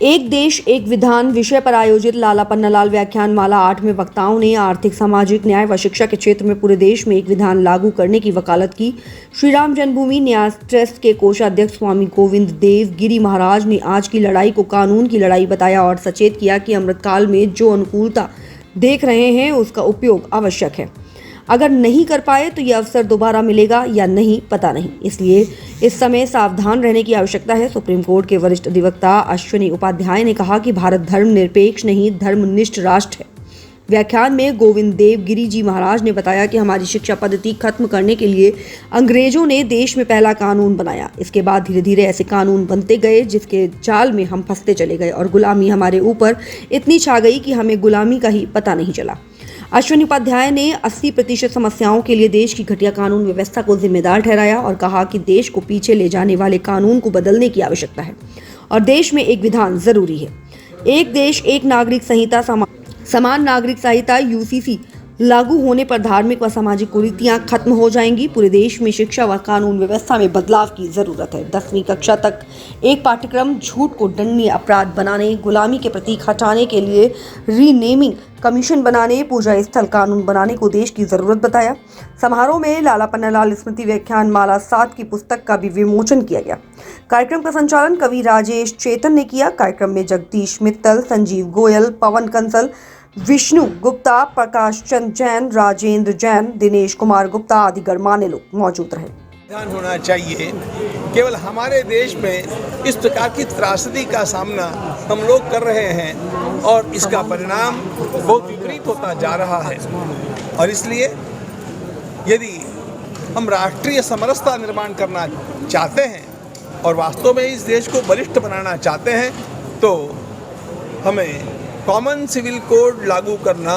एक देश एक विधान विषय पर आयोजित लाला पन्नालाल व्याख्यान माला 8 में वक्ताओं ने आर्थिक, सामाजिक न्याय व शिक्षा के क्षेत्र में पूरे देश में एक विधान लागू करने की वकालत की। श्री राम जन्मभूमि न्यास ट्रस्ट के कोषाध्यक्ष स्वामी गोविंद देव गिरी महाराज ने आज की लड़ाई को कानून की लड़ाई बताया और सचेत किया कि अमृतकाल में जो अनुकूलता देख रहे हैं उसका उपयोग आवश्यक है। अगर नहीं कर पाए तो यह अवसर दोबारा मिलेगा या नहीं पता नहीं, इसलिए इस समय सावधान रहने की आवश्यकता है। सुप्रीम कोर्ट के वरिष्ठ अधिवक्ता अश्विनी उपाध्याय ने कहा कि भारत धर्मनिरपेक्ष नहीं धर्मनिष्ठ राष्ट्र है। व्याख्यान में गोविंद देव गिरी जी महाराज ने बताया कि हमारी शिक्षा पद्धति खत्म करने के लिए अंग्रेजों ने देश में पहला कानून बनाया। इसके बाद धीरे धीरे ऐसे कानून बनते गए जिसके जाल में हम फंसते चले गए और गुलामी हमारे ऊपर इतनी छा गई कि हमें गुलामी का ही पता नहीं चला। अश्विनी उपाध्याय ने 80% समस्याओं के लिए देश की घटिया कानून व्यवस्था को जिम्मेदार ठहराया और कहा कि देश को पीछे ले जाने वाले कानून को बदलने की आवश्यकता है और देश में एक विधान जरूरी है। एक देश एक नागरिक संहिता समान नागरिक संहिता यूसीसी लागू होने पर धार्मिक व सामाजिक कुरीतियां खत्म हो जाएंगी। पूरे देश में शिक्षा व कानून व्यवस्था में बदलाव की जरूरत है। 10वीं कक्षा तक एक पाठ्यक्रम झूठ को दंडनीय अपराध बनाने, गुलामी के प्रतीक हटाने के लिए रीनेमिंग कमीशन बनाने, पूजा स्थल कानून बनाने को देश की जरूरत बताया। समारोह में लाला पन्नालाल स्मृति व्याख्यान माला 7 की पुस्तक का भी विमोचन किया गया। कार्यक्रम का संचालन कवि राजेश चेतन ने किया। कार्यक्रम में जगदीश मित्तल, संजीव गोयल, पवन कंसल, विष्णु गुप्ता, प्रकाश चंद जैन, राजेंद्र जैन, दिनेश कुमार गुप्ता आदि गणमान्य लोग मौजूद रहे। ध्यान होना चाहिए, केवल हमारे देश में इस प्रकार की त्रासदी का सामना हम लोग कर रहे हैं और इसका परिणाम बहुत विपरीत होता जा रहा है। और इसलिए यदि हम राष्ट्रीय समरसता निर्माण करना चाहते हैं और वास्तव में इस देश को बलिष्ठ बनाना चाहते हैं तो हमें कॉमन सिविल कोड लागू करना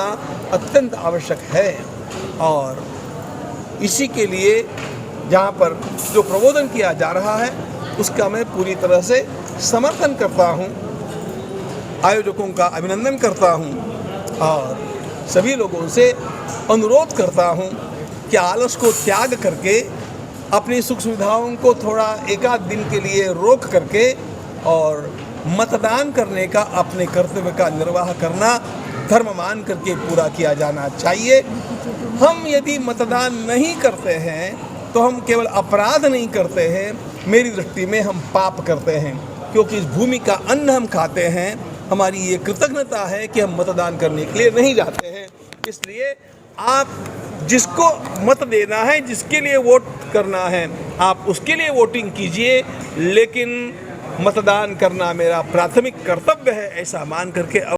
अत्यंत आवश्यक है। और इसी के लिए जहाँ पर जो प्रबोधन किया जा रहा है उसका मैं पूरी तरह से समर्थन करता हूँ, आयोजकों का अभिनंदन करता हूँ और सभी लोगों से अनुरोध करता हूँ कि आलस को त्याग करके अपनी सुख सुविधाओं को थोड़ा एकाध दिन के लिए रोक करके और मतदान करने का, अपने कर्तव्य का निर्वाह करना धर्म मान करके पूरा किया जाना चाहिए। हम यदि मतदान नहीं करते हैं तो हम केवल अपराध नहीं करते हैं, मेरी दृष्टि में हम पाप करते हैं, क्योंकि इस भूमि का अन्न हम खाते हैं। हमारी ये कृतज्ञता है कि हम मतदान करने के लिए नहीं जाते हैं। इसलिए आप जिसको मत देना है, जिसके लिए वोट करना है, आप उसके लिए वोटिंग कीजिए, लेकिन मतदान करना मेरा प्राथमिक कर्तव्य है ऐसा मान करके